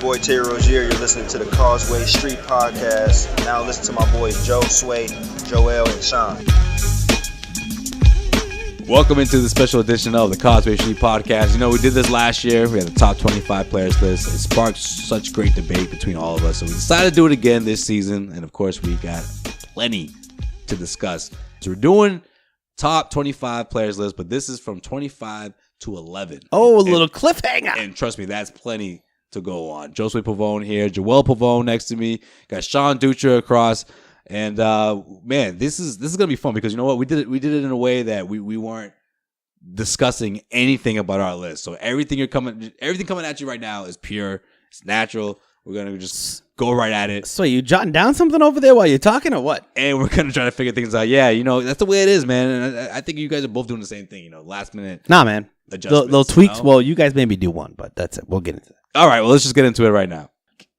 boy Terry Rozier. You're listening to the Causeway Street Podcast. Now listen to my boys Joe, Sway, Joel, and Sean. Welcome into the special edition of the Causeway Street Podcast. You know, we did this last year. We had the top 25 players list. It sparked such great debate between all of us. So we decided to do it again this season. And, of course, we got plenty to discuss. So we're doing top 25 players list, but this is from 25 to 11. Oh, a little cliffhanger. And trust me, that's plenty to go on. Josue Pavone here. Joel Pavone next to me. Got Sean Dutra across. And man, this is gonna be fun because you know what, we did it in a way that we weren't discussing anything about our list. So everything coming at you right now is pure. It's natural. We're gonna just go right at it. So you jotting down something over there while you're talking, or what? And we're gonna try to figure things out. Yeah, you know that's the way it is, man. And I think you guys are both doing the same thing. You know, last minute. Nah, man. Adjustments. Little tweaks. You know? Well, you guys maybe do one, but that's it. We'll get into that. All right. Well, let's just get into it right now.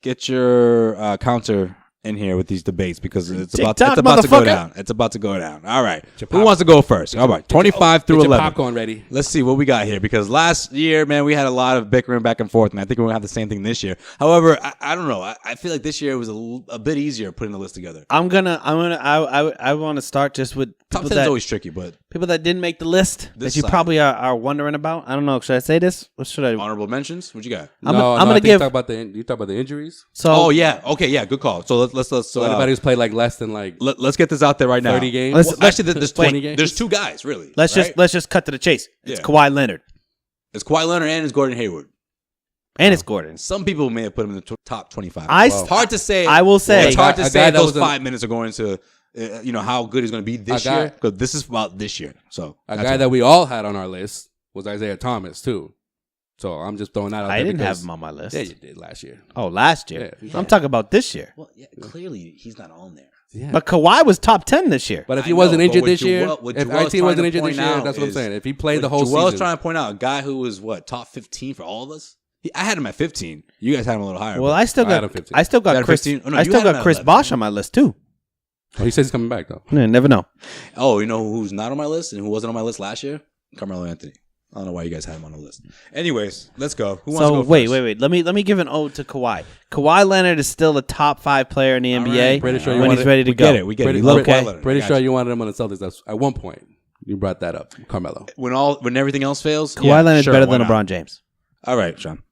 Get your counter in here with these debates because it's about to go down. It's about to go down. All right. Who wants to go first? All right. 25 through 11. Get your popcorn ready. Let's see what we got here because last year, man, we had a lot of bickering back and forth, and I think we're going to have the same thing this year. However, I don't know. I feel like this year was a bit easier putting the list together. I want to start just with Top 10 is always tricky, but people that didn't make the list that you probably are wondering about. I don't know. Should I say this? What should I? Honorable mentions? What you got? I'm gonna give. You talk about the injuries. So. Oh yeah. Okay. Yeah. Good call. So let's. So anybody who's played like less than like. Let's get this out there right now. 30 games. Actually, there's 20 games. There's two guys really. Let's just cut to the chase. It's Kawhi Leonard. It's Kawhi Leonard and it's Gordon Hayward. And it's Gordon. Some people may have put him in the top 25. It's hard to say. I will say. It's hard to say those 5 minutes are going to, how good he's going to be this year. Because this is about this year. So a guy that we all had on our list was Isaiah Thomas too. So I'm just throwing that out there. I didn't have him on my list. Yeah, you did last year. Oh, last year. Yeah. I'm talking about this year. Well, yeah, clearly he's not on there. Yeah. But Kawhi was top 10 this year. But if he wasn't injured this year, if IT wasn't injured this year, that's what I'm saying. If he played the whole season. Joel's trying to point out a guy who was top 15 for all of us. I had him at 15. You guys had him a little higher. Well, I still got Chris. I still got Chris Bosh on my list too. Oh, he says he's coming back though. Yeah, never know. Oh, you know who's not on my list and who wasn't on my list last year? Carmelo Anthony. I don't know why you guys had him on the list. Anyways, let's go. Who wants to go first? Wait. Let me give an ode to Kawhi. Kawhi Leonard is still a top 5 player in the NBA. Pretty sure when he's ready to go. We get it. Pretty sure you wanted him on the Celtics. That's at one point you brought that up, Carmelo. When everything else fails, Kawhi Leonard's better than LeBron James. All right, Sean.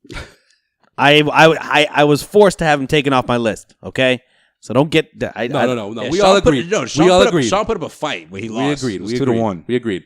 I was forced to have him taken off my list. Okay, so don't get that. No. We all agreed. We all agreed. Sean put up a fight where he lost. We agreed. 2-1. We agreed.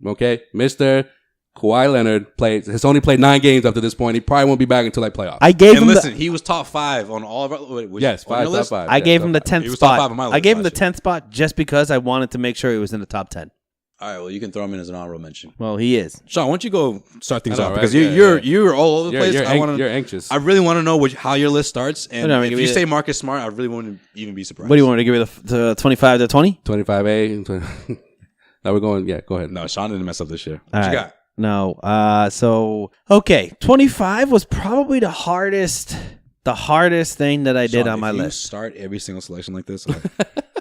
Okay, Mr. Kawhi Leonard has only played 9 games up to this point. He probably won't be back until I playoff. I gave him. Listen, he was top 5 on all of our. Yes, top 5. I gave him the 10th was spot. top 5 on my list I gave him the 10th spot just because I wanted to make sure he was in the top 10. All right, well, you can throw him in as an honorable mention. Well, he is. Sean, why don't you go start things off? Right? Because you're all over the place. You're anxious. I really want to know how your list starts. And if you say Marcus Smart, I really wouldn't even be surprised. What do you want to give me the 25 to 20? 25A. Now we're going. Yeah, go ahead. No, Sean didn't mess up this year. What you got? No. Okay. 25 was probably the hardest thing that I did on my list. You start every single selection like this.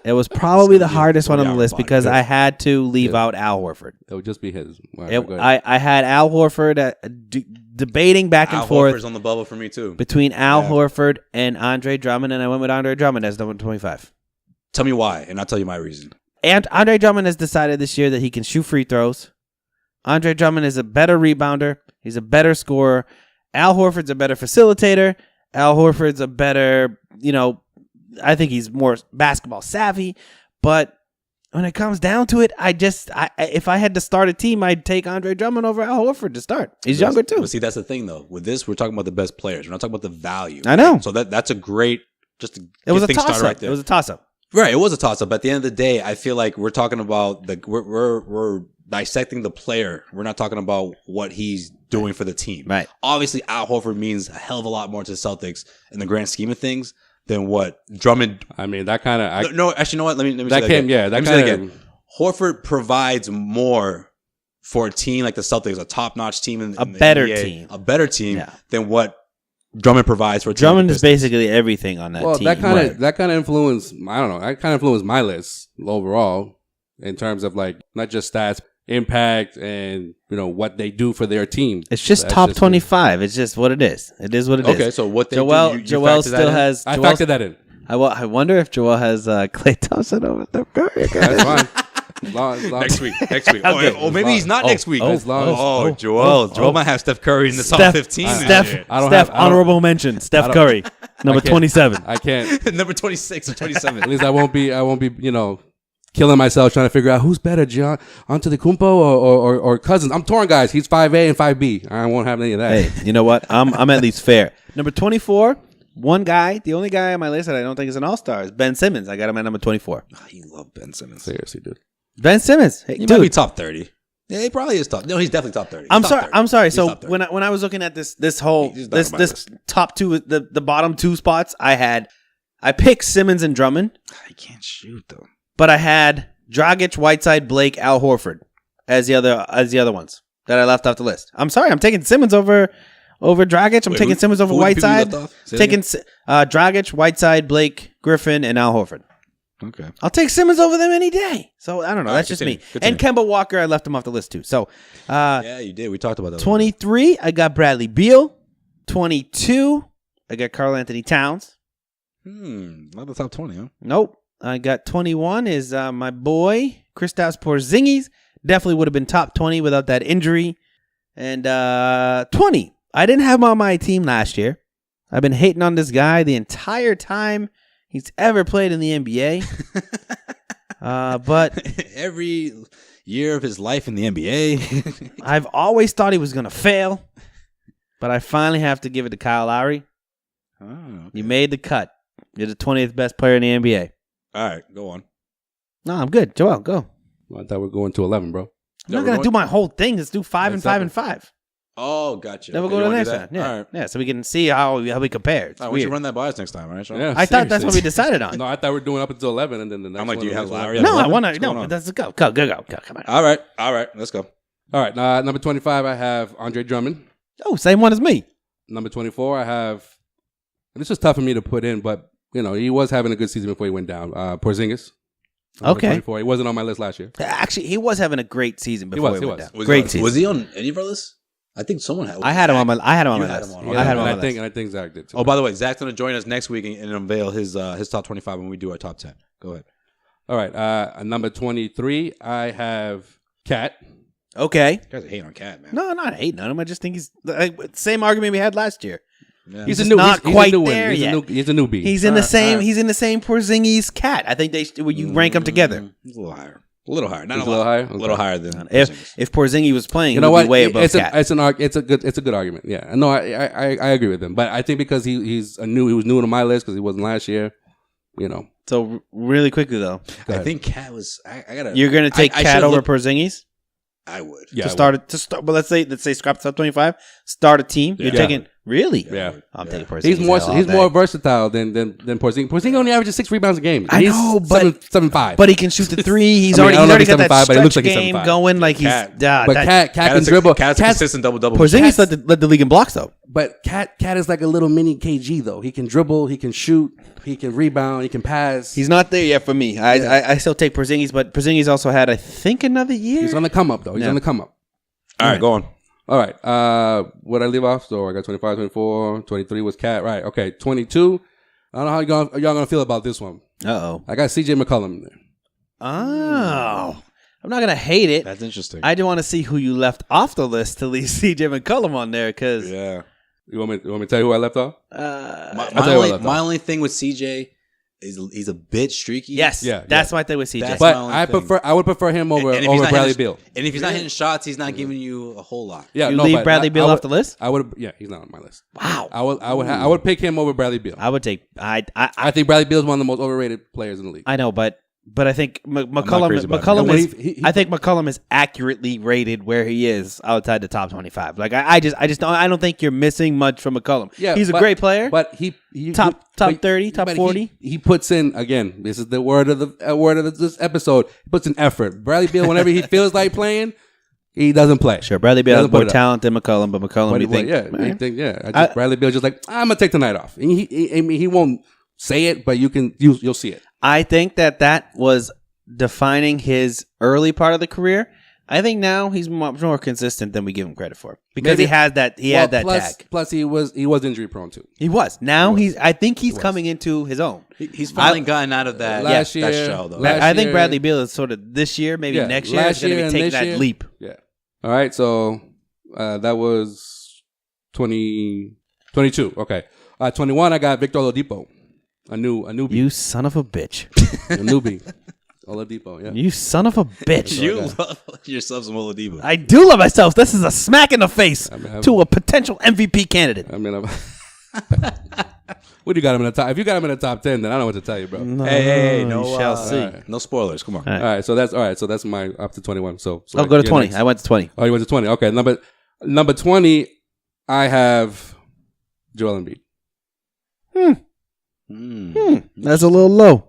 It was probably the hardest one on the list because I had to leave out Al Horford. It would just be his. I had Al Horford debating back and forth. Al Horford's on the bubble for me too. Between Al Horford and Andre Drummond, and I went with Andre Drummond as number 25. Tell me why, and I'll tell you my reason. And Andre Drummond has decided this year that he can shoot free throws. Andre Drummond is a better rebounder. He's a better scorer. Al Horford's a better facilitator. Al Horford's a better, I think he's more basketball savvy. But when it comes down to it, if I had to start a team, I'd take Andre Drummond over Al Horford to start. He's younger too. But see, that's the thing though. With this, we're talking about the best players. We're not talking about the value. I know. So that's a great it was a toss-up. Right there. It was a toss-up. Right, it was a toss-up. At the end of the day, I feel like we're talking about we're dissecting the player. We're not talking about what he's doing for the team. Right. Obviously, Al Horford means a hell of a lot more to the Celtics in the grand scheme of things than what Drummond. I mean, that kind of. No, actually, you know what? Let me that say came. That Yeah, that kind of. Horford provides more for a team like the Celtics, a top-notch team in a the better NBA, team, a better team than what Drummond provides for a team. Drummond is basically everything on that team. Well, that kind of influenced. I don't know. That kind of influenced my list overall in terms of like not just stats. impact and what they do for their team. It's just That's top 25. It's just what it is. It is what it is. Okay, so what they Joel do, you Joel factor that still in? has. I Joel- factored that in. I wonder if Joel has Klay Thompson over Steph Curry. That's fine. As long- Next week. Okay. Oh, maybe he's not next week. as long as- Oh, Joel might have Steph Curry in the top Steph, 15. this Steph, year. I don't Steph, have- I don't- honorable mention. Steph Curry, number can't. 27. I can't. Number 26 or 27. At least I won't be killing myself trying to figure out who's better, John Antetokounmpo or Cousins. I'm torn, guys. He's 5A and 5B. I won't have any of that. Hey, you know what? I'm at least fair. Number 24, one guy, the only guy on my list that I don't think is an all-star is Ben Simmons. I got him at number 24. He loved Ben Simmons. Seriously, dude. Ben Simmons. Hey, He dude, might be top 30. Yeah, he probably is top. No, he's definitely top 30. I'm Top sorry. 30. I'm sorry. He's So top 30. when I was looking at this whole He's not on my this list. top two, the bottom two spots, I picked Simmons and Drummond, He can't shoot though. but I had Dragic, Whiteside, Blake, Al Horford as the other ones that I left off the list. I'm sorry. I'm taking Simmons over Dragic. I'm taking Simmons over Whiteside. Taking Dragic, Whiteside, Blake, Griffin, and Al Horford. Okay. I'll take Simmons over them any day. So I don't know. All right, That's just continue, me. continue. And Kemba Walker, I left him off the list too. So Yeah, you did. We talked about that. 23, I got Bradley Beal. 22, I got Karl Anthony Towns. Not the top 20, huh? Nope. I got 21 is my boy Kristaps Porzingis. Definitely would have been top 20 without that injury. And 20, I didn't have him on my team last year. I've been hating on this guy the entire time he's ever played in the NBA. But every year of his life in the NBA. I've always thought he was going to fail. But I finally have to give it to Kyle Lowry. Oh, okay. You made the cut. You're the 20th best player in the NBA. All right, go on. No, I'm good. Joel, go. I thought we were going to 11, bro. I'm Yeah, not we're going to going- do my whole thing. Let's do 5 and 5 and 5. Oh, gotcha. Then we'll Okay, go to you the wanna next do one. that? Yeah. All right. Yeah, so we can see how we compare. It's All right, why don't you weird. run that by us next time, all right, Sean? Yeah, I thought that's what we seriously. decided on. No, I thought we were doing up until 11, and then the next I'm like, one. do you the have next one. Lowry? No, I 11? want to. What's going No, on? let's go. Go. Come on. All right, let's go. All right, number 25, I have Andre Drummond. Oh, same one as me. Number 24, I have. This was tough for me to put in, but he was having a good season before he went down. Porzingis. Number Okay. 24. He wasn't on my list last year. Actually, he was having a great season before he went down. Great season. Was he on any of our lists? I think someone had. I had him on my. I had him on You my had list. him on. I had him on and my I think list. and I think Zach did too. Oh, by the way, Zach's going to join us next week and unveil his top 25 when we do our top 10. Go ahead. All right. Number 23, I have Cat. Okay. You guys are hating on Cat, man. No, I'm not hating on him. I just think he's same argument we had last year. Yeah. He's just not quite there yet. He's a newbie. He's in the same. He's in the same Porzingis Cat. I think you rank them together. He's a little higher. A little higher. Not He's a a little lot. higher? A little Okay. higher than If Porzingis was playing, You he know would what? be way above Cat. It's a good argument. Yeah. No, I agree with him. But I think because he was new to my list because he wasn't last year. So really quickly though, I think Cat was. I gotta. you're going to take I Cat should over look- Porzingis Yeah. I would. I would. to start. But let's say scrap top 25. Start a team. You're Yeah. taking really. Yeah. I'm taking Porzingis. He's more versatile than Porzingis. Porzingis only averages 6 rebounds a game. I He's know, but 7'5". But he can shoot the three. He's I mean, I don't know already if he's got that 7'5", but it looks stretch like he's game 7'5". going. Like he's. Cat. But Cat can dribble. Cat's a consistent double. Porzingis led the league in blocks though. But Cat is like a little mini KG though. He can dribble. He can shoot. He can rebound. He can pass. He's not there yet for me. I still take Porzingis, but Porzingis also had I think another year. He's on the come up though. He's on the come up. All right, go on. All right. What I leave off? So I got 25, 24, 23 was Cat. Right. Okay. 22. I don't know how y'all gonna feel about this one. Uh-oh. I got CJ McCollum in there. Oh. I'm not going to hate it. That's interesting. I do want to see who you left off the list to leave CJ McCollum on there because yeah. You want me to tell you who I left off? My only thing with CJ is he's a bit streaky. yes, Yeah, that's my thing with CJ. That's But my only I thing. would prefer him over And if he's not Bradley hitting- Beal. And if he's not hitting shots, he's not giving you a whole lot. Yeah, you no, leave but Bradley Beal I would- off the list? I would. Yeah, he's not on my list. Wow. I would pick him over Bradley Beal. I would take I think Bradley Beal is one of the most overrated players in the league. I know, but I think crazy McCollum about it. is He- I think McCollum is accurately rated where he is outside the top 25. Like I don't think you're missing much from McCollum. Yeah, he's a but- great player. But he Top but- 30, top but 40. He puts in again. This is the word of this episode. He puts in effort. Bradley Beal, whenever he feels like playing, he doesn't play. Sure, Bradley Beal Doesn't has more put it up. talent than McCollum, but McCollum, But you think, Bradley Beal just like I'm gonna take the night off. And he won't say it, but you'll see it. I think that was defining his early part of the career. I think now he's much more consistent than we give him credit for because he had that tag. Plus, he was injury prone too. He was. Now I think he's coming into his own. He's finally gotten out of that last year. That shell, though. I think Bradley Beal is sort of this year, maybe next year, is going to be taking that leap. Yeah. All right. So that was 22. Okay. 21. I got Victor Oladipo, a newbie. You son of a bitch. A newbie. Oladipo, yeah. You son of a bitch. You love yourself some Oladipo. I do love myself. This is a smack in the face to a potential MVP candidate. I mean, what do you got him in the top? If you got him in the top 10, then I don't know what to tell you, bro. No, hey, no, we shall see. Right. No spoilers. Come on. All right, so that's my up to 21. So I'll go to 20. Next. I went to 20. Oh, you went to 20. Okay, number 20, I have Joel Embiid. That's a little low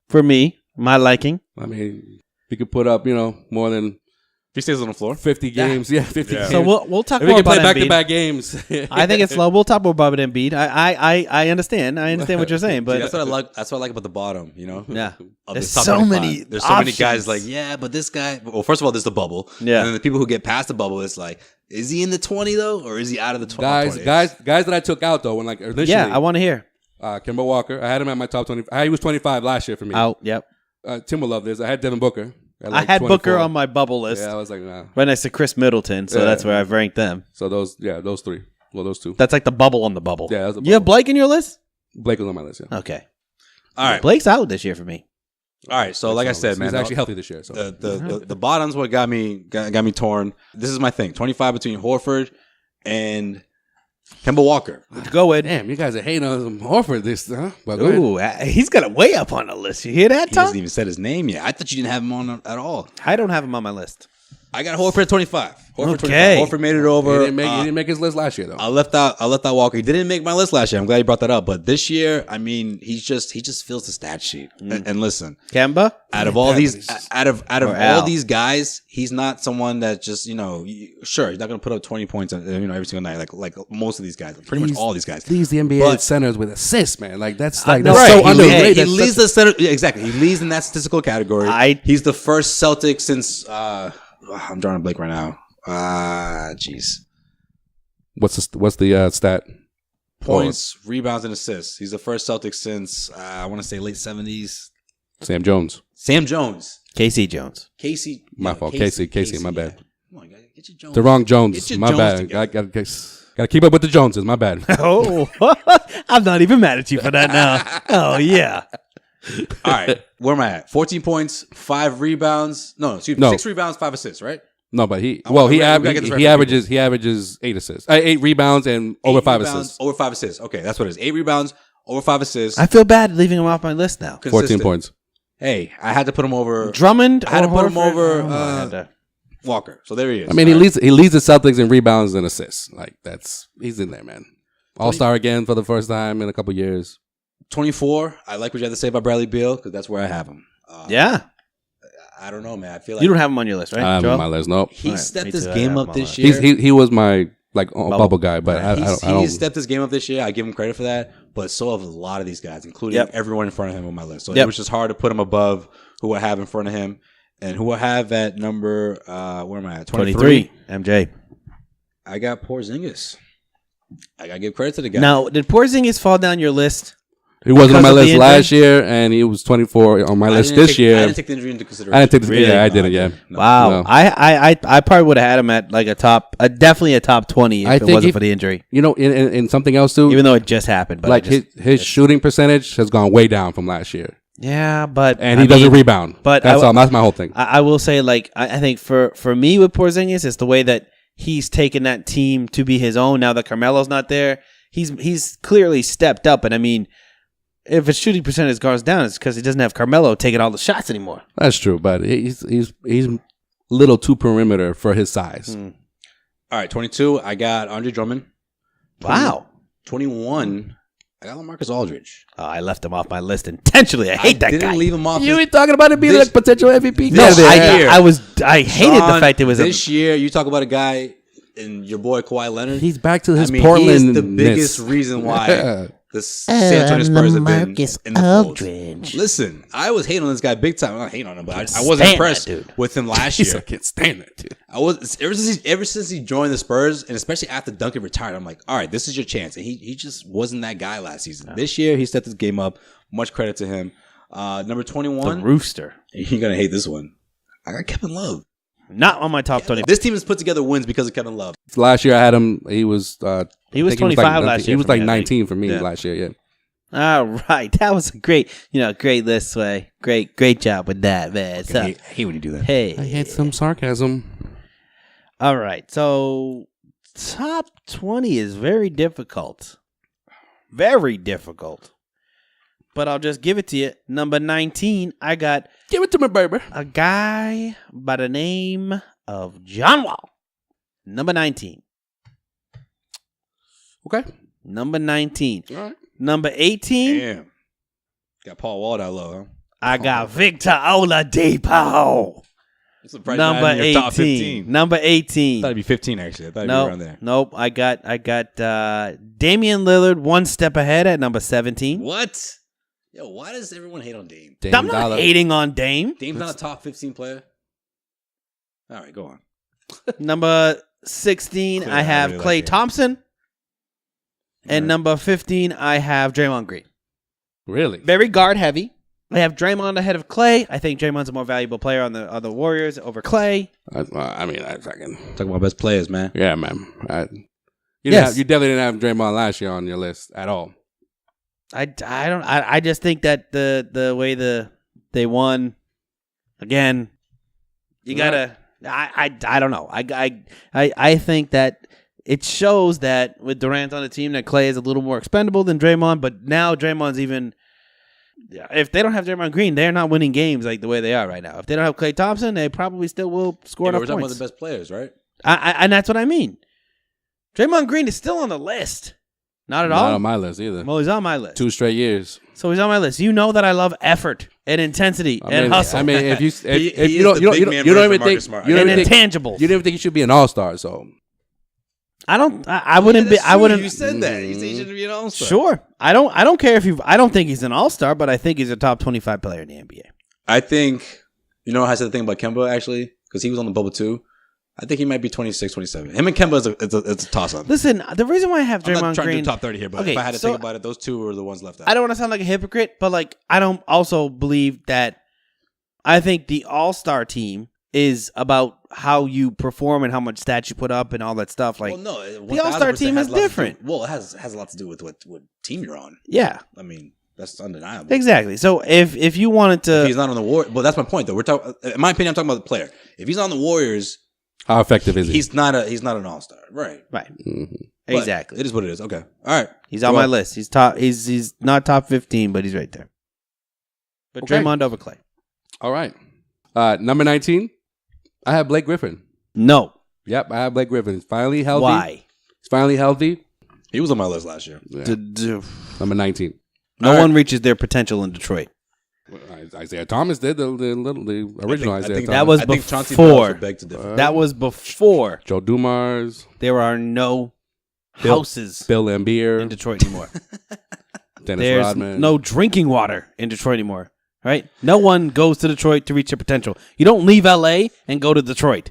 for me. My liking. I mean, he could put up, more than if he stays on the floor, 50 games. Yeah, 50 games. So we'll talk if more we can about play back-to-back Embiid. games. I think it's low. We'll talk more about Embiid. I understand. I understand what you're saying, but see, that's what I like. That's what I like about the bottom. Yeah. There's so many. There's so many guys like, yeah, but this guy. Well, first of all, there's the bubble. Yeah. And then the people who get past the bubble, it's like, is he in the 20 though, or is he out of the 20? Guys that I took out though, when like initially. Yeah, I want to hear. Kemba Walker. I had him at my top 20. He was 25 last year for me. Out. Yep. Tim will love this. I had Devin Booker. I had 24. Booker on my bubble list. Yeah, I was like, nah. Right next to Chris Middleton, so that's where I've ranked them. So those three. Well, those two. That's like the bubble on the bubble. Yeah, that's the bubble. You have Blake in your list? Blake was on my list, yeah. Okay. All right. Blake's out this year for me. All right, so like I said, man, he's actually healthy this year. So the bottom's what got me torn. This is my thing. 25 between Horford and Kemba Walker. Go with. Damn, you guys are hating on Horford this, huh? But ooh, he's got it way up on the list. You hear that, Tom? He Tom? hasn't even said his name yet. I thought you didn't have him on at all. I don't have him on my list. I got Horford at 25. Horford okay. 25. Horford made it over. He didn't make his list last year, though. I left out Walker. He didn't make my list last year. I'm glad you brought that up. But this year, I mean, he just fills the stat sheet. And listen, Kemba, out of all these guys, he's not someone that just sure, he's not going to put up 20 points every single night like most of these guys, pretty much all these guys. Leads the NBA centers with assists, man. Like that's so right. underrated. He leads the center. Yeah, exactly. He leads in that statistical category. He's the first Celtic since. I'm drawing a blank right now. Jeez. What's the stat? Points, rebounds, and assists. He's the first Celtic since I want to say late 70s. Sam Jones. Casey Jones. My fault. Casey. My bad. Come on, get your Jones. The wrong Jones. My bad. I gotta keep up with the Joneses. My bad. Oh, I'm not even mad at you for that now. Oh yeah. All right, where am I at? 14 points, 5 rebounds. No, 6 rebounds, 5 assists, right? No, but he averages 8 assists, 8 rebounds and over 5 assists. Over 5 assists. Okay, that's what it is. 8 rebounds, over 5 assists. I feel bad leaving him off my list now. Consistent. 14 points. Hey, I had to put him over Drummond. I had to put him over Walker. So there he is. I mean, he leads the Celtics in rebounds and assists. Like he's in there, man. All-star again for the first time in a couple years. 24. I like what you had to say about Bradley Beal because that's where I have him. Yeah. I don't know, man. I feel like you don't have him on your list, right? I have him on my list. Nope. He stepped his game up this year. He was my bubble guy, but I don't. He stepped his game up this year. I give him credit for that. But so have a lot of these guys, including everyone in front of him on my list. So it was just hard to put him above who I have in front of him, and who I have at number. Where am I at? 23. MJ. I got Porzingis. I gotta give credit to the guy. Now, did Porzingis fall down your list? He wasn't on my list last year, and he was 24 on my list this year. I didn't take the injury into consideration. Yeah, I didn't. Yeah. Wow. No. I probably would have had him at like definitely a top 20 if it wasn't for the injury. In something else too. Even though it just happened, but like his shooting percentage has gone way down from last year. Yeah, but he doesn't rebound. But that's my whole thing. I will say, like, I think for me with Porzingis, it's the way that he's taken that team to be his own. Now that Carmelo's not there, he's clearly stepped up, and I mean, if his shooting percentage goes down, it's because he doesn't have Carmelo taking all the shots anymore. That's true, but he's a little too perimeter for his size. All right, 22, I got Andre Drummond. Wow. 21, I got LaMarcus Aldridge. Oh, I left him off my list intentionally. I hate that guy. I didn't leave him off. You ain't talking about it being like potential MVP. No, I hated the fact it was this year. You talk about a guy and your boy Kawhi Leonard. He's back to his Portland. He's the biggest reason why the San Antonio Spurs have been LaMarcus in the fold. Aldridge. Listen, I was hating on this guy big time. I'm not hating on him, but I wasn't impressed with him last year. I can't stand that dude. I was ever since he joined the Spurs, and especially after Duncan retired, I'm like, all right, this is your chance. And he just wasn't that guy last season. This year, he stepped his game up. Much credit to him. Number 21, The Rooster. You're gonna hate this one. I got Kevin Love. Not on my top 20. This team has put together wins because of Kevin Love. Last year I had him. He was 25 last year. He was for like me, 19 for me Yeah. last year. Yeah. All right, that was a great list, Sway. Great job with that, man. So, I hate when you do that. hey, I had some sarcasm. all right. So, top 20 is very difficult, but I'll just give it to you. Number 19, I got Give it to me, baby. a guy by the name of John Wall. Number 19. Okay. Number 19. All right. Number 18, Damn. Got Paul Wall that low, huh? I got Victor Oladipo. I'm surprised Number not in your top 18. 15. Number I 18. thought it'd be 15 actually. I thought it'd be around there. Nope. I got Damian Lillard one step ahead at number 17. What? Yo, why does everyone hate on Dame? Dame I'm not Dollar. hating on Dame. Dame's not a top 15 player. All right, go on. Number 16, Clearly, I have I really Klay like Dame. Thompson. And Right. number 15, I have Draymond Green. Really? Very guard heavy. I have Draymond ahead of Klay. I think Draymond's a more valuable player on the Warriors over Klay. I mean, I fucking Talking about best players, man. yeah, man. You Yes. you definitely didn't have Draymond last year on your list at all. I just think that the way they won again, you gotta. I don't know. I think that it shows that with Durant on the team that Klay is a little more expendable than Draymond, but now Draymond's even. If they don't have Draymond Green, they're not winning games like the way they are right now. If they don't have Klay Thompson, they probably still will score Yeah, but enough we're talking about points. the best players, right? And that's what I mean. Draymond Green is still on the list. Not at Not all. on my list either. Well, he's on my list. 2 straight years. So he's on my list. You know that I love effort and intensity and hustle I mean, if you He if is you don't the you don't big you don't, man you don't version even of Marcus think Smart. you don't and even think intangibles. you don't even think you should be an all-star. So I don't. I wouldn't be. I wouldn't. You said that. You said he should be an all-star. Sure. I don't care if you. I don't think he's an all-star, but I think he's a top 25 player in the NBA. I think, you know, I said the thing about Kemba actually, because he was on the bubble too. I think he might be 26, 27. Him and Kemba is it's a toss-up. Listen, the reason why I have I'm not Draymond trying Green. to do top 30 here, but Okay, if I had to so think about it, those two were the ones left out. I don't want to sound like a hypocrite, but like I don't also believe that. I think the all-star team is about how you perform and how much stats you put up and all that stuff. Like, well, no, the all-star 1000% team has is a lot to do- different. Well, it has a lot to do with what team you're on. yeah, I mean, that's undeniable. exactly. So if you wanted If he's to, not on the Warriors, well, that's my point though. We're talking. In my opinion, I'm talking about the player. If he's on the Warriors, how effective is he? he's not an all-star, right? right, Mhm. But exactly. it is what it is. Okay, all right. He's on Go my on. list. He's top. He's not top 15, but he's right there. But Okay. Draymond over Klay. All right. Number 19, I have Blake Griffin. No. Yep, I have Blake Griffin. He's finally healthy. Why? He's finally healthy. He was on my list last year. Yeah. No Number 19. one reaches their potential in Detroit. Isaiah Thomas did the original I Isaiah think Thomas. that was I think Chauncey before. Billups would beg to differ. That was before Joe Dumars, there are no houses Bill Laimbeer, in Detroit anymore. Dennis There's Rodman. no drinking water in Detroit anymore. Right? No one goes to Detroit to reach their potential. You don't leave LA and go to Detroit.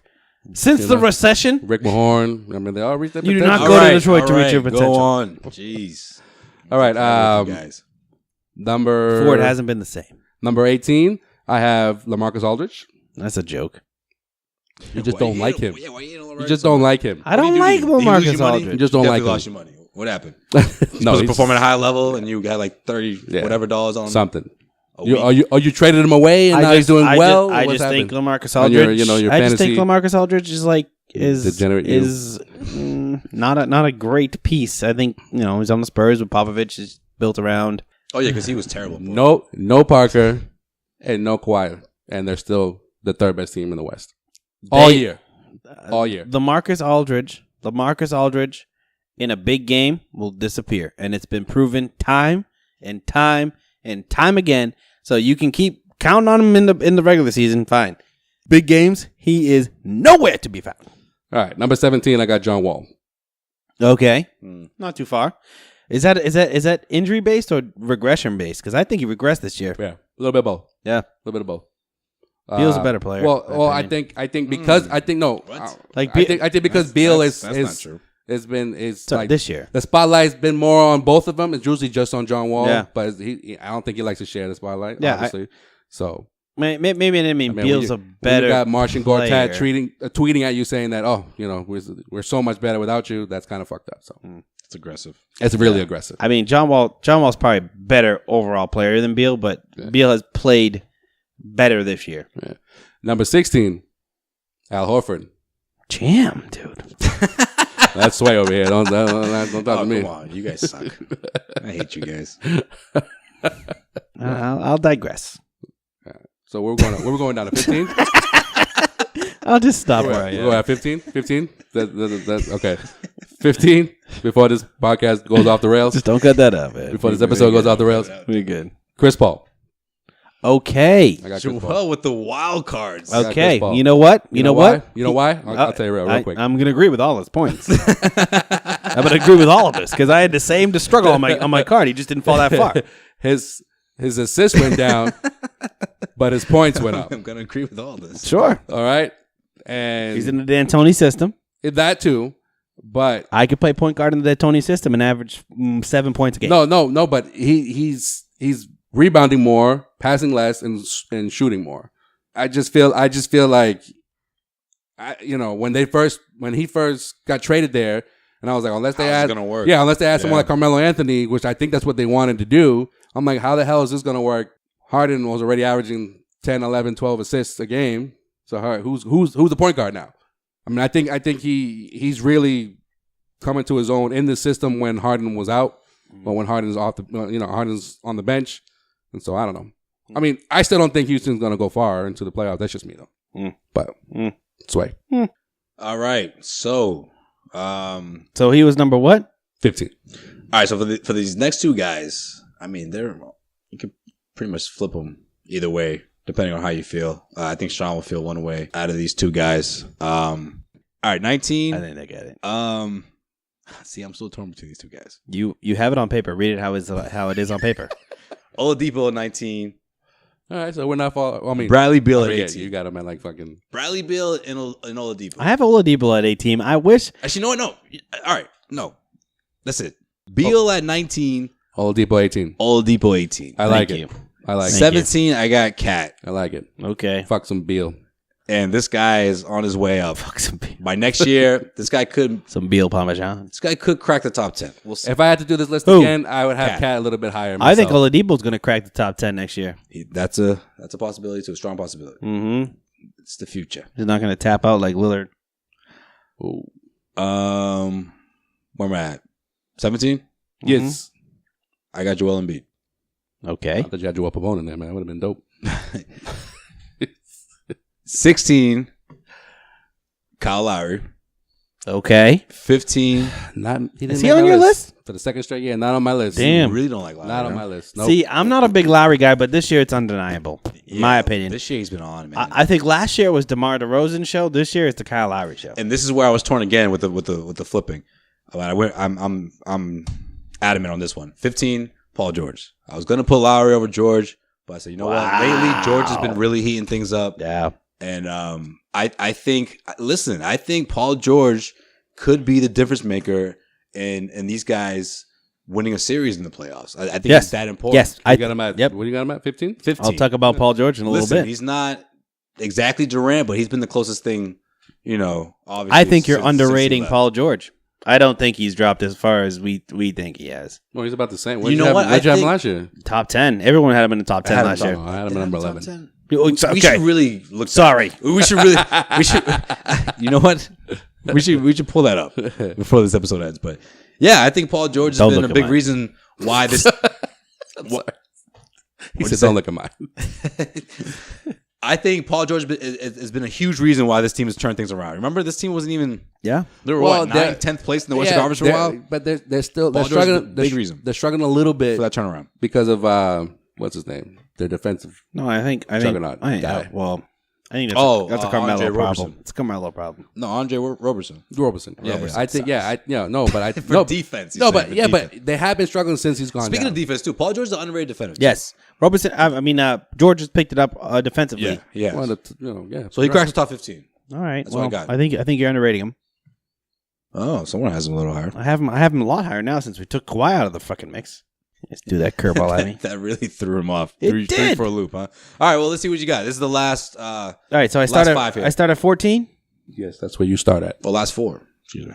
Since the recession, Rick Mahorn. I mean, they all reached their You do potential. not go to Detroit to reach your potential. Go on. Jeez. All right. Guys. Number Ford hasn't been the same. Number 18, I have LaMarcus Aldridge. That's a joke. You just don't like him. Yeah, why you You just don't like him. I don't like LaMarcus You Aldridge. just don't like Definitely him. lost your money. What happened? No, Was he's performing at a high level and you got like 30 Yeah. whatever dollars on something. a You, week. are you traded him away and now he's doing well? I What's just think happened? LaMarcus On Aldridge. your I just think fantasy LaMarcus Aldridge is degenerate you. not a great piece. I think he's on the Spurs with Popovich is built around. Oh yeah, because he was terrible. no Parker and no Kawhi, and they're still the third best team in the West all year. All year. LaMarcus Aldridge in a big game will disappear, and it's been proven time and time and time again. So you can keep counting on him in the regular season, fine. Big games, he is nowhere to be found. All right, number 17, I got John Wall. Okay, not too far. Is that injury based or regression based? Because I think he regressed this year. Yeah, a little bit of both. Yeah, A little bit of both. Beal's a better player. Well, I think because I think no, Like I think because Beal that's not true. So like this year. the spotlight's been more on both of them. It's usually just on John Wall, Yeah. but I don't think he likes to share the spotlight. Yeah, Obviously, so. Maybe I didn't mean Beal's a when better. you got Martian player. Gortat tweeting at you saying that, we're so much better without you. That's kind of fucked up. So It's aggressive. it's really aggressive. I mean, John Wall's probably a better overall player than Beal, but Beal has played better this year. Yeah. Number 16, Al Horford. Jam, dude. That's Sway over here. Don't talk to me. Come on, you guys suck. I hate you guys. I'll digress. So we're going down to 15. I'll just stop where I We're am. at 15. 15. That's okay. 15. Before this podcast goes off the rails. Just don't cut that up, man. Before this episode goes off the rails. We're good. Chris Paul. Okay. I got Chris Paul. Joel with the wild cards. got Okay. Chris Paul. You know what? You know why? what? You know why? I'll tell you real quick. I'm gonna agree with all his points. I'm gonna agree with all of this because I had the same to struggle on my card. He just didn't fall that far. His assists went down, but his points went up. I'm gonna agree with all this. Sure. All right, and He's in the D'Antoni system. that too. But I could play point guard in the D'Antoni system and average 7 points a game. no. But he's rebounding more, passing less, and shooting more. I just feel like, when he first got traded there, and I was like, unless they How's add, it gonna work? yeah, unless they add someone like Carmelo Anthony, which I think that's what they wanted to do. I'm like, how the hell is this gonna work? Harden was already averaging 10, 11, 12 assists a game. So who's the point guard now? I mean, I think he's really coming to his own in the system when Harden was out, but when Harden's Harden's on the bench, and so I don't know. I mean, I still don't think Houston's gonna go far into the playoffs. That's just me though. But sway. All right. So, So he was number what? 15. all right. So for these next two guys, I mean, you could pretty much flip them either way, depending on how you feel. I think Sean will feel one way out of these two guys. All right, 19. I think I get it. See, I'm still torn between these two guys. You have it on paper. Read it how it is on paper. Oladipo at 19. All right, so we're not far. I mean, Bradley Beal at yeah, 18. you got him at like fucking. Bradley Beal and Oladipo. I have Oladipo at 18. I wish. Actually, no, no. All right, no. That's it. Beal at 19. Oladipo 18. Oladipo 18. I like Thank it. you. I like it. 17, I got Cat. I like it. Okay. Fuck some Beal. And this guy is on his way up. Fuck some Beal. By next year, this guy could Parmesan. crack the top 10. We'll see. If I had to do this list Who? again, I would have Cat. Cat a little bit higher. I think myself. Oladipo's going to crack the top 10 next year. That's a possibility too. A strong possibility. Mm-hmm. It's the future. He's not going to tap out like Lillard. Ooh. Where am I at? 17? Yes. I got Joel Embiid. Okay. I thought you had Joel Pavone in there, man. That would have been dope. 16, Kyle Lowry. Okay. 15. Not. He didn't Is make he on my your list? For the second straight year, not on my list. Damn. I really don't like Lowry. Not on huh? my list. Nope. See, I'm not a big Lowry guy, but this year it's undeniable. Yeah, my opinion. This year he's been on, man. I think last year was DeMar DeRozan show. This year it's the Kyle Lowry show. And this is where I was torn again with the flipping. I'm adamant on this one. 15, Paul George. I was gonna put Lowry over George, but I said, you know what? Lately, George has been really heating things up. Yeah. And I think Paul George could be the difference maker in these guys winning a series in the playoffs. I think it's that important. Yes. You got him at. Yep. What do you got him at? 15. 15. I'll talk about Paul George in a Listen, little bit. he's not exactly Durant, but he's been the closest thing, obviously. I think you're since underrating he left. Paul George. I don't think he's dropped as far as we think he has. Well, he's about the same. You know what? Where'd you have him I last year? Top 10. Everyone had him in the top 10 had him last top- year. Oh, I had him at number 11. We should really look. Sorry. We should. You know what? We should pull that up before this episode ends. But yeah, I think Paul George has Don't been look a at big mine. reason why this. He said, "Don't look at mine." I think Paul George has been a huge reason why this team has turned things around. Remember, this team wasn't even. Yeah. They were Well, 9th, 10th place in the Western Conference for a while. But they're still Paul they're George is struggling. the big reason. They're struggling a little bit For that turnaround. because of what's his name? Their defensive. No, I think Juggernaut I guy. well, I think that's a Andre Carmelo problem. Roberson. It's a Carmelo problem. No, Andre Roberson. Roberson. Yeah, I think. Yeah. For no defense. No, you're saying, but they have been struggling since he's gone. Speaking down. of defense too, Paul George is an underrated defender. Yes, Roberson. George has picked it up defensively. Yeah. Well, So he cracks the top 15. All right. That's what I got. I think you're underrating him. Oh, someone has him a little higher. I have him a lot higher now since we took Kawhi out of the fucking mix. Let's do that curveball at me. That really threw him off. It Threw did. for a loop, huh? All right, well, let's see what you got. This is the last. All right, so I Last five here. started at 14. Yes, that's where you start at. Well, last 4.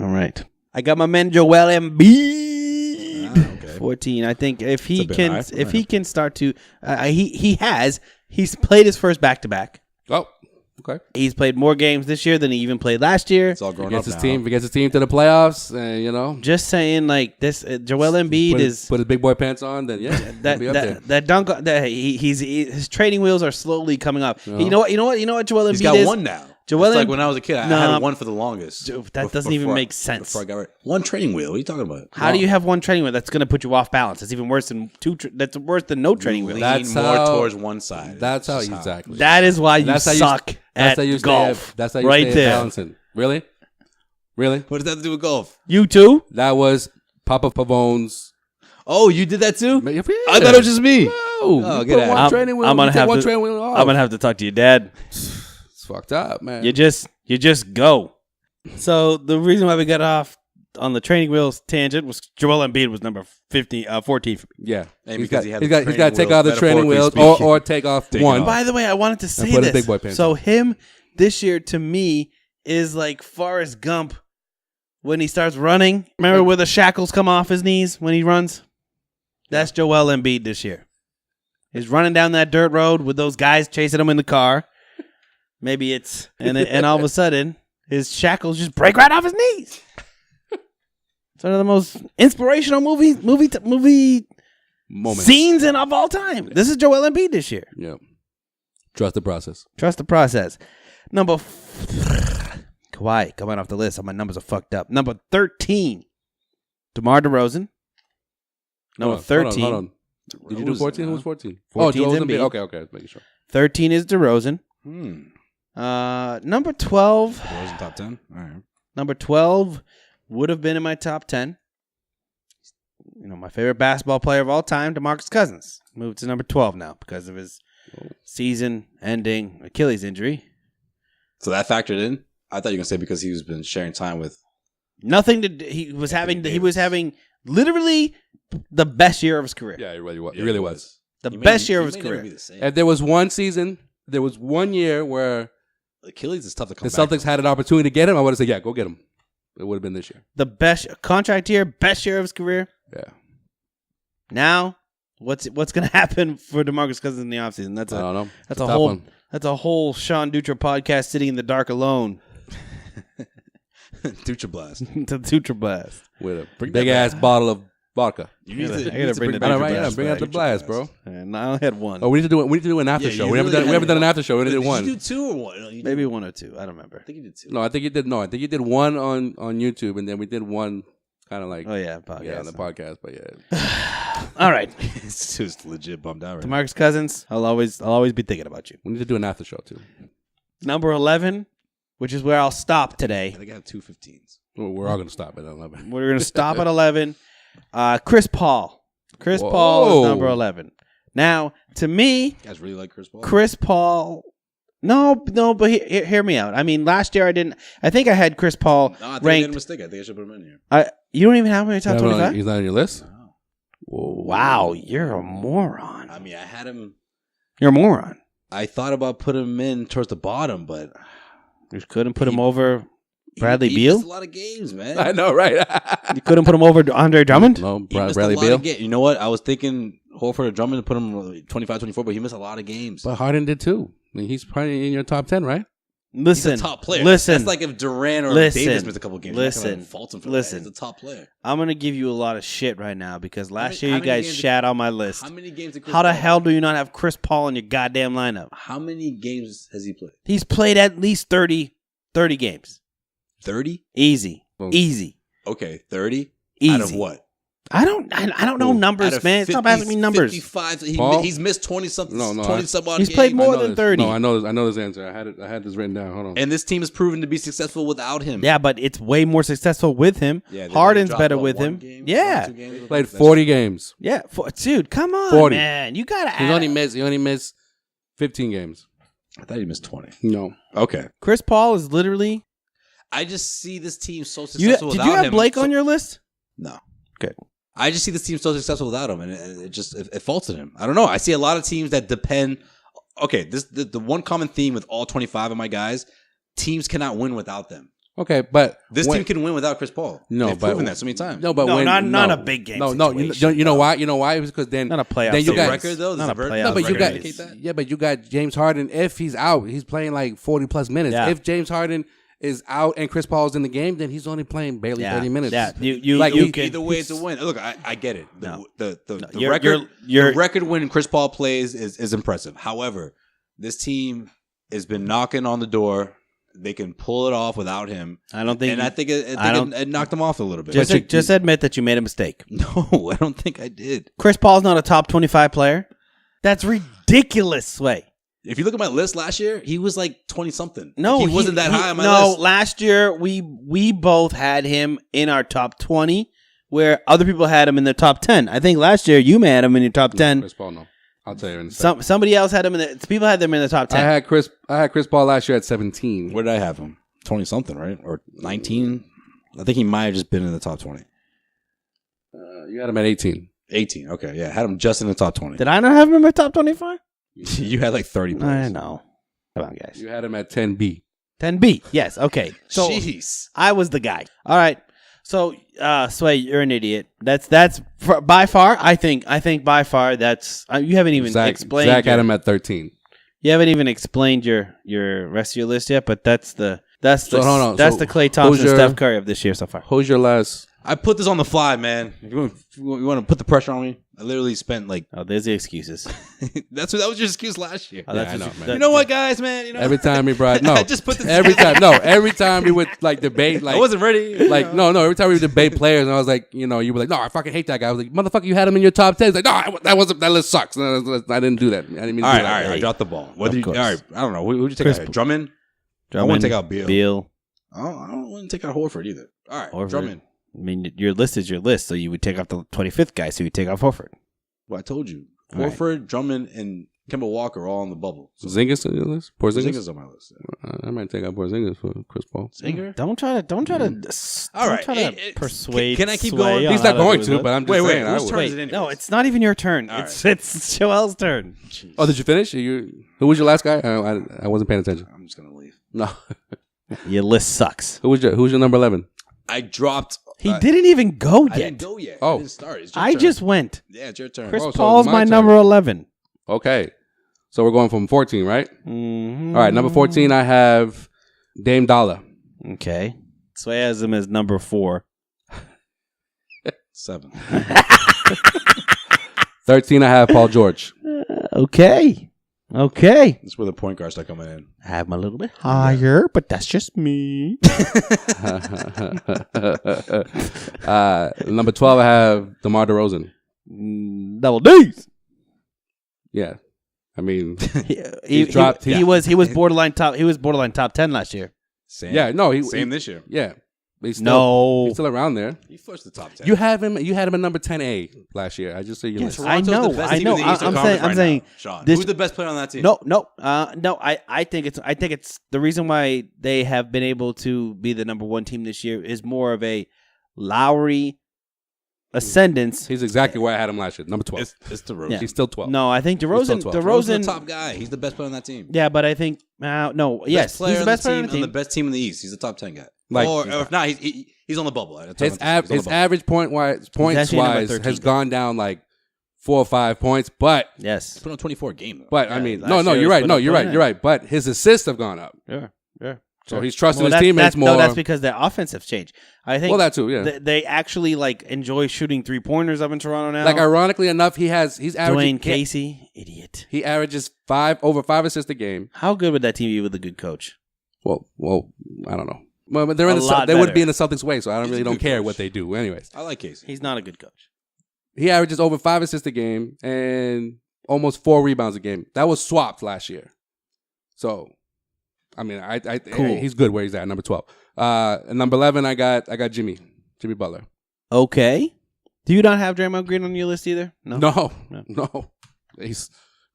All right. I got my man Joel Embiid. Okay. 14. I think if he bit can high. he can start to he's played his first back-to-back. Oh, okay. He's played more games this year than he even played last year. It's all He growing gets up his now. team. He gets his team to the playoffs. Just saying, like this, Joel Embiid is put his big boy pants on. Then yeah, he'll be up there. that dunk. His training wheels are slowly coming up. You know what? Joel Embiid He's got is one now. Joel it's like Embiid- when I was a kid, I Nah. had one for the longest. That doesn't even make sense. Before I got rid. One training wheel. What are you talking about? How do you have one training wheel that's going to put you off balance? That's even worse than that's worse than no training wheel. Lean That's more how- towards one side. That's how Just exactly. That is why you That's how you- suck That's at how you golf. That's how you right stay there. balancing. Really? What does that have to do with golf? You too? That was Papa Pavone's. Oh, you did that too? Yeah. I thought it was just me. No, Oh, you get put out. one I'm- training wheel. I'm gonna you take have one to- training wheel off. I'm gonna have to talk to your dad. It's fucked up, man. You just go. So the reason why we got off on the training wheels tangent was Joel Embiid was number 14 for me. Yeah, And he's because got he had he's the got he's got to training take out the wheels, training wheels metaphorically or take off Take one. off. By the way, I wanted to say put his this. big boy pants So on. him this year to me is like Forrest Gump when he starts running. Remember where the shackles come off his knees when he runs? That's Joel Embiid this year. He's running down that dirt road with those guys chasing him in the car. Maybe it's and all of a sudden his shackles just break right off his knees. It's one of the most inspirational movie Moments. scenes of all time. This is Joel Embiid this year. Yeah. Trust the process. Trust the process. Kawhi coming off the list. All my numbers are fucked up. Number 13, DeMar DeRozan. Number 13. Hold on. Did you do 14? Who was 14? 14 's Joel Embiid. Embiid. Okay. Making sure. 13 is DeRozan. Hmm. Number 12. That was in top 10. All right. Number 12 would have been in my top 10. You know, my favorite basketball player of all time, DeMarcus Cousins. Moved to number 12 now because of his season-ending Achilles injury. So that factored in. I thought you were gonna say because he's been sharing time with. Nothing to do. He was having literally the best year of his career. Yeah, it really was. It really was. The best year of his career. If there was one season, there was 1 year where Achilles is tough to come the back Celtics from. had an opportunity to get him, I would have said, yeah, go get him. It would have been this year. The best contract year, best year of his career. Yeah. Now, what's going to happen for DeMarcus Cousins in the offseason? I don't know. That's It's a tough whole one. that's a whole Sean Dutra podcast sitting in the dark alone. Dutra blast. The Dutra blast. With a Bring big that ass bottle of vodka. You need to, I you gotta need to bring the back All Dutra right, blast yeah, bring out the back. blast, bro. And I only had one. Oh, we need to do an after Yeah, show. you We haven't really done an had- after show. We only did Did one. you do 2 or 1? No, you Maybe did, 1 or 2. I don't remember. I think you did 2. No, I think you did. No, I think you did one on YouTube, and then we did one kind of like Oh yeah, podcast. yeah on the podcast. But yeah, All right, It's just legit bummed out right now. DeMarcus Cousins. I'll always be thinking about you. we need to do an after show too. Number 11, which is where I'll stop I today. think I have 2 15s. We're all gonna stop at 11. We're gonna stop at 11. Chris Paul. Chris Whoa. Paul is number 11. Now, to me, You guys really like Chris Paul? Chris Paul. No, but hear me out. I mean, last year I didn't. I think I had Chris Paul No, I think I made a ranked. mistake. I think I should put him in here. You don't even have him in your top 25. He's not on your list. Wow, you're a moron. I mean, I had him. You're a moron. I thought about putting him in towards the bottom, but You couldn't put him over Bradley he Beal. missed a lot of games, man. I know, right? You couldn't put him over Andre Drummond. No, He missed Bradley a lot Beal. of You know what? I was thinking Horford or Drummond to put him 25, 24, but he missed a lot of games. But Harden did too. I mean, he's probably in your top 10, right? Listen, He's a top player. Listen, That's like if Durant or Listen. Davis missed a couple games. You're not Listen. gonna fault him for Listen. that. He's a top player. I'm gonna give you a lot of shit right now because last many- year how you many guys games- shat on my list. How many games did Chris How the Paul hell play? do you not have Chris Paul in your goddamn lineup? How many games has he played? He's played at least 30 games. 30? Easy. Boom. Easy. Okay, 30? Easy. Out of what? I don't know numbers, man. Stop asking me numbers. 55. Paul? He's missed 20 something. No, 20 some odd He's games. played more I know than this. 30. No, I know this answer. I had this written down. Hold on. And this team has proven to be successful without him. Yeah, but it's way more successful with him. Yeah, they Harden's dropped, better what, with one him. game? Yeah. 2 games? Played 40 games. Yeah. Dude, come on, 40. man. You got to He only missed 15 games. I thought he missed 20. No. Okay. Chris Paul is literally. I just see this team so successful Did without you have him. Blake on your list? No. Okay. I just see this team so successful without him, and it faults in him. I don't know. I see a lot of teams that depend. Okay, the one common theme with all 25 of my guys, teams cannot win without them. Okay, but This team can win without Chris Paul. No, They've but proven that so many times. No, but No, when, not a big game No, situation, you know why? You know why? Because then Not a playoff Then you The got record though. Not a Does the playoff No, but you record got indicate that? yeah, but you got James Harden. If he's out, he's playing like 40 plus minutes. Yeah. If James Harden is out and Chris Paul's in the game, then he's only playing barely 30 minutes. Yeah, you Like, you he- can. Either way, it's a win. Look, I get it. The You're- record, you're- the record when Chris Paul plays is impressive. However, this team has been knocking on the door. They can pull it off without him. I don't think. And I think don't- it knocked them off a little bit. just admit that you made a mistake. No, I don't think I did. Chris Paul's not a top 25 player. That's ridiculous, Sway. If you look at my list last year, he was like 20 something. No, he wasn't that high on my no, list. last year we both had him in our top 20, where other people had him in their top 10. I think last year you may had him in your top 10. Chris Paul, no. I'll tell you in a second. Somebody else had him in the. People had them in the top 10. I had Chris Paul last year at 17. Where did I have him? 20 something, right? Or 19? I think he might have just been in the top 20. You had him at 18. 18. Okay, yeah. Had him just in the top 20. Did I not have him in my top 25? You had like 30 I players. know. Come on, guys. You had him at 10B. 10B. Yes. Okay. So Jeez. I was the guy. All right. So, Sway, you're an idiot. That's by far. I think by far that's you haven't even explained. Zach had him at 13. You haven't even explained your rest of your list yet, but that's the hold on. that's So the Klay Thompson, who's your- Steph Curry of this year so far. Who's your last? I put this on the fly, man. If you want to put the pressure on me, I literally spent like Oh, there's the excuses. that was your excuse last year. Oh, that's I what know, man. You know what, guys, man? You know Every time he brought no, I just put this every time you would like debate like I wasn't ready. like no every time we would debate players and I was like you were like no I fucking hate that guy. I was like motherfucker you had him in your top 10. He's like no that list sucks. No, I didn't do that. I didn't mean to All do right, that. all right. Drop the ball. Of course. All right, I don't know. Who'd you take Chris- out? Drummond? I want to take out Beal. I don't want to take out Horford either. All right, Horford. Drummond. I mean, your list is your list, so you would take off the 25th guy, so you take off Horford. Well, I told you. All right. Horford, Drummond, and Kemba Walker are all on the bubble. So Porzingis on your list? Porzingis on my list. Yeah. I might take out Porzingis for Chris Paul. Zinger? Don't try to All right. Try to persuade. Can I keep Sway going? on He's how not going do to, his but I'm just Wait, saying. I whose would. turn Wait, is it anyways? no, it's not even your turn. All It's Joel's turn. Jeez. Oh, did you finish? Who was your last guy? I wasn't paying attention. I'm just gonna leave. No. Your list sucks. Who's your number 11? I dropped. He didn't even go I yet. didn't go yet. Oh. I didn't start. It's your I turn. just went. Yeah, it's your turn. Chris Oh, so Paul's it's my my turn. number 11. Okay. So we're going from 14, right? Mm-hmm. All right, number 14, I have Dame Dollar. Okay. Sway has him as number 4. 7. 13, I have Paul George. Okay. That's where the point guards start coming in. I have him a little bit higher, but that's just me. Number 12, I have DeMar DeRozan. Double D's. Yeah. I mean, He dropped- was borderline top. He was borderline top 10 last year. Same. yeah, no, Same this year. Yeah. But he's No. he's still around there. He flushed the top 10. You had him at number 10A last year. I just say you Yes, list. I know. the best I team know. in the Eastern I'm Conference saying- right saying now, Sean. this- Who's the best player on that team? No. I think it's the reason why they have been able to be the number 1 team this year is more of a Lowry ascendance. He's exactly where I had him last year. Number 12. It's DeRozan. Yeah. He's still 12. No, I think DeRozan. still 12. DeRozan's DeRozan. the top guy. He's the best player on that team. Yeah, but I think no. Yes, Best player he's the on best player on team the team. and the best team in the East. He's the top 10 guy. Like- or if not, he's on the bubble. His average points actually number wise 13. has gone down like 4 or 5 points, but Yes. Put on 24 game. Though. I Yeah, mean, last no, year you're he right. put No, up you're right. 29. You're right. But his assists have gone up, Yeah. so he's trusting Well, his teammates more. No, that's because their offense has changed. I think. Well, that too, yeah. They actually like enjoy shooting 3-pointers up in Toronto now. Like ironically enough, he's averaging Dwayne Casey, idiot. He averages over 5 assists a game. How good would that team be with a good coach? Well, I don't know. Well, but they're A lot they would better. be in the Celtics way, so I He's a don't good care coach. what they do. Anyways, I like Casey. He's not a good coach. he averages over 5 assists a game and almost 4 rebounds a game. That was swapped last year. So, I mean, Cool. he's good where he's at, number 12. And number 11, I got Jimmy Butler. Okay. Do you not have Draymond Green on your list either? No.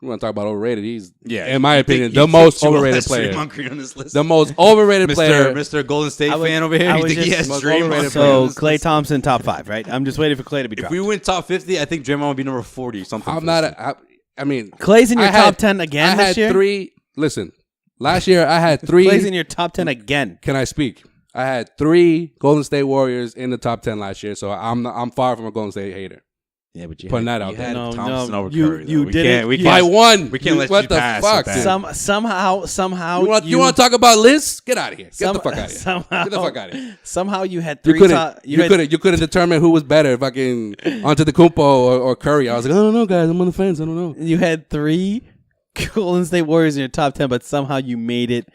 We want to talk about overrated. He's, Yeah, in my you opinion, think- the you most think Joel overrated has player. Draymond Green on this list? The most overrated player. Mr. Golden State I was- fan over here. I You was think he just- has Most Draymond? overrated So on this Klay list? Thompson top 5, right? I'm just waiting for Klay to be If dropped. we went top 50, I think Draymond would be number 40. Something. I'm for not. this team. I mean, Clay's in your I top had- 10 again I this year? had 3. Listen, last year I had 3. Clay's in your top 10 again. Can I speak? I had 3 Golden State Warriors in the top 10 last year, so I'm far from a Golden State hater. Yeah, but you Putting had, that out you there. had No, Thompson no, over you- Curry. you though. did it. We You- By can't. one. We can't let what you the pass fuck, with dude? that. Somehow You want to talk about Liz? Get out of here. Get the fuck out of here. Somehow, Get the fuck out of here. Somehow you had You 3 couldn't. top. You couldn't determine who was better, fucking Antetokounmpo or Curry. I was like, I don't know, guys. I'm on the fence. I don't know. You had 3 Golden State Warriors in your top 10, but somehow you made it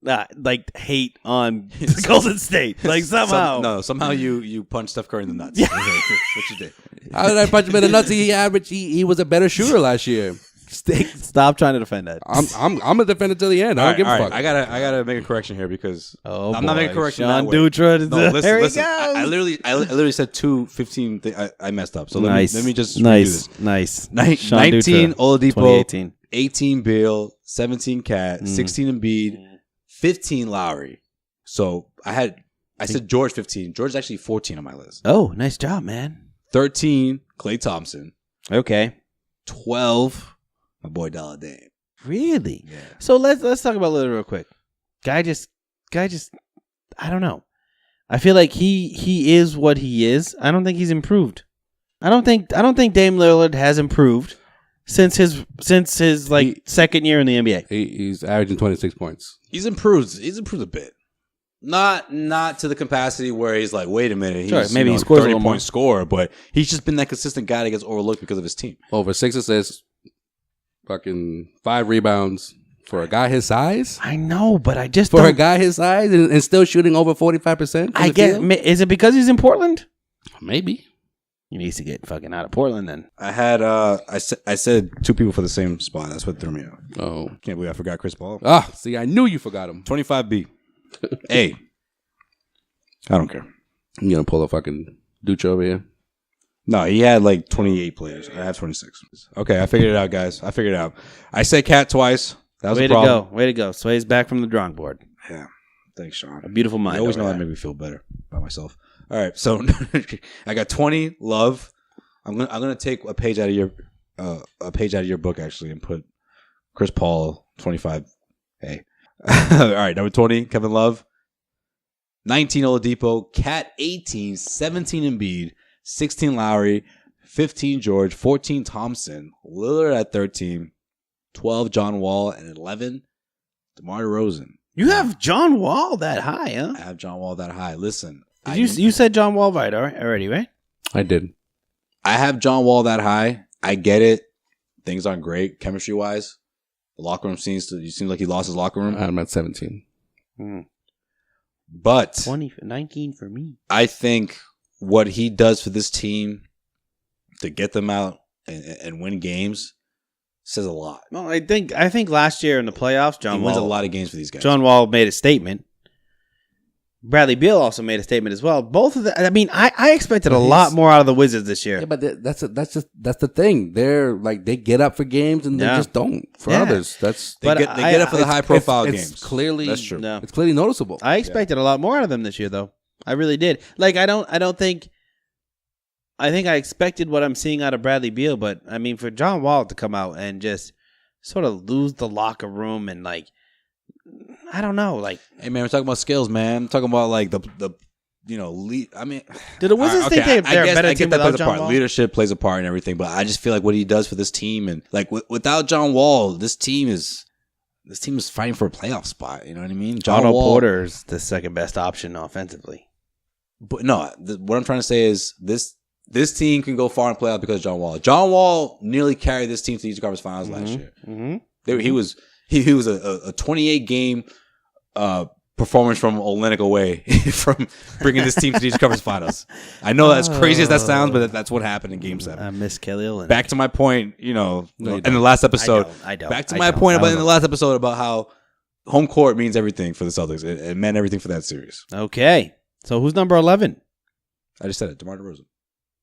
like hate on Golden State. Like somehow. Somehow you punched Steph Curry in the nuts. That's what you did. How did I punch him in the nuts? He was a better shooter last year. Stop trying to defend that. I'm a defender till the end. I don't give a fuck. I gotta make a correction here because Oh, I'm not making a boy. correction Sean that way. Dutra. No, listen, There he listen. goes. I literally said 2:15. I messed up. So let me just redo nice, this. nice. 19 Dutra, Oladipo, 2018. 18 Beal, 17 Cat, 16 Embiid, 15 Lowry. So I said George 15. George is actually 14 on my list. Oh, nice job, man. 13 Klay Thompson, Okay. 12 my boy Dollar Dame. Really? Yeah. So let's talk about Lillard real quick. Guy just I don't know. I feel like he is what he is. I don't think he's improved. I don't think Dame Lillard has improved since his second year in the NBA. He's averaging 26 points. He's improved. He's improved a bit. Not to the capacity where he's like, wait a minute, he's Sure, maybe he scores a little 30-point more. scorer, but he's just been that consistent guy that gets overlooked because of his team. Over 6 assists, fucking 5 rebounds for a guy his size. I know, but I just For a don't. guy his size and still shooting over 45%. I get. Is it because he's in Portland? Maybe. He needs to get fucking out of Portland then. I had I said 2 people for the same spot. That's what threw me off. Oh. Can't believe I forgot Chris Paul. See, I knew you forgot him. 25B. A. I don't care. You gonna pull a fucking Ducha over here? No, he had like 28 players. I have 26. Okay, I figured it out, guys. I figured it out. I said Cat twice. That was Way a to problem. go. Way to go. Sway's back from the drawing board. Yeah. Thanks, Sean. A beautiful mind. I always over know that there. made me feel better about myself. All right, so I got 20 Love. I'm gonna take a page out of your book actually and put Chris Paul 25. Hey, all right, number 20 Kevin Love, 19 Oladipo, Cat 18, 17 Embiid, 16 Lowry, 15 George, 14 Thompson, Lillard at 13, 12 John Wall, and 11 DeMar DeRozan. You have John Wall that high, huh? I have John Wall that high. Listen, You said John Wall right already, right? I did. I have John Wall that high. I get it. Things aren't great chemistry wise. The locker room seems like he lost his locker room. I'm at 17. But 19 for me. I think what he does for this team to get them out and win games says a lot. Well, I think last year in the playoffs, He wins a lot of games for these guys. John Wall made a statement. Bradley Beal also made a statement as well. Both of them. I mean, I expected a lot more out of the Wizards this year. Yeah, but that's the thing. They're like they get up for games and they just don't for others. That's They get up for the high profile games. It's clearly That's true. No. It's clearly noticeable. I expected a lot more out of them this year, though. I really did. Like, I think I expected what I'm seeing out of Bradley Beal, but I mean, for John Wall to come out and just sort of lose the locker room and like, I don't know, like. Hey man, we're talking about skills, man. I'm talking about like the lead. I mean, Do the Wizards think they're a better team that without plays a John part. Wall? Leadership plays a part and everything, but I just feel like what he does for this team and like without John Wall, this team is fighting for a playoff spot. You know what I mean? John Otto Wall, Porter's the second best option offensively. But no, what I'm trying to say is this team can go far in playoff because of John Wall. John Wall nearly carried this team to the Eastern Conference Finals last year. Mm-hmm. He was a 28 game performance from Olenek away from bringing this team to these conference finals. I know that's crazy as that sounds, but that's what happened in Game 7. I miss Kelly Olynyk. Back to my point, in you the last episode. I don't. Back to my point about in the last episode about how home court means everything for the Celtics. It meant everything for that series. Okay. So who's number 11? I just said it, DeMar DeRozan.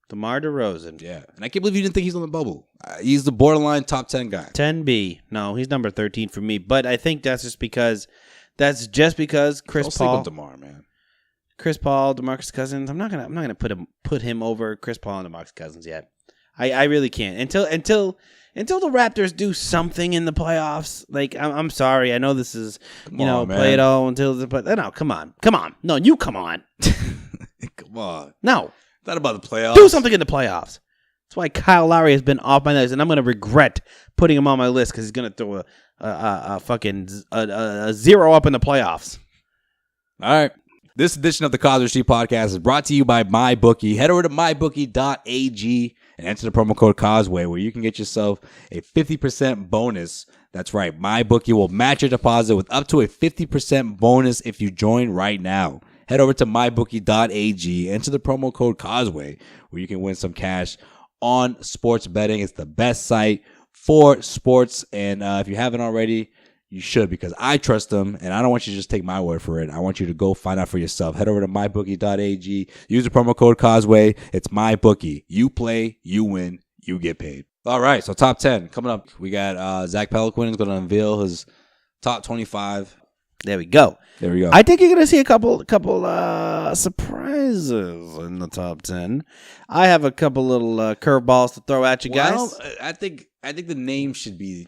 DeMar DeRozan. Yeah, and I can't believe you didn't think he's on the bubble. He's the borderline top 10 guy. 10B. No, he's number 13 for me. But I think that's just because Chris Paul. DeMar, man. Chris Paul, DeMarcus Cousins. I'm not gonna put him over Chris Paul and DeMarcus Cousins yet. I really can't until the Raptors do something in the playoffs. Like I'm sorry, I know this is play it all but no, come on, no, you come on, come on, no, it's not about the playoffs. Do something in the playoffs. That's why Kyle Lowry has been off my list, and I'm gonna regret putting him on my list because he's gonna throw a fucking zero up in the playoffs. All right. This edition of the Causeway Street Podcast is brought to you by MyBookie. Head over to mybookie.ag and enter the promo code Causeway, where you can get yourself a 50% bonus. That's right. MyBookie will match your deposit with up to a 50% bonus if you join right now. Head over to mybookie.ag, enter the promo code Causeway, where you can win some cash on sports betting. It's the best site for sports, and if you haven't already, you should, because I trust them, and I don't want you to just take my word for it. I want you to go find out for yourself. Head over to mybookie.ag. Use the promo code Causeway. It's MyBookie. You play, you win, you get paid. All right, so top 10 coming up. We got Zach Peliquin is going to unveil his top 25. There we go. I think you're going to see a couple surprises in the top 10. I have a couple little curveballs to throw at you guys. I think the name should be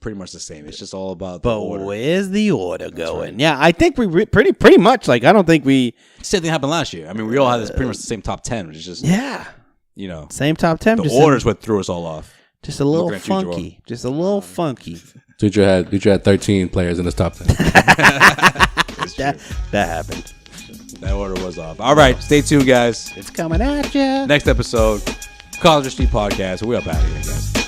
pretty much the same. It's just all about the order. But where's the order going? Right. Yeah, I think we pretty much, like, I don't think we... Same thing happened last year. I mean, we all had this pretty much the same top 10, which is just... Yeah. Same top 10. The order's what threw us all off. Just a little funky. Just a little funky. Dutra had 13 players in his top 10. That happened. That order was off. All right, stay tuned, guys. It's coming at you. Next episode, Causeway Street Podcast. We're up out of here, guys.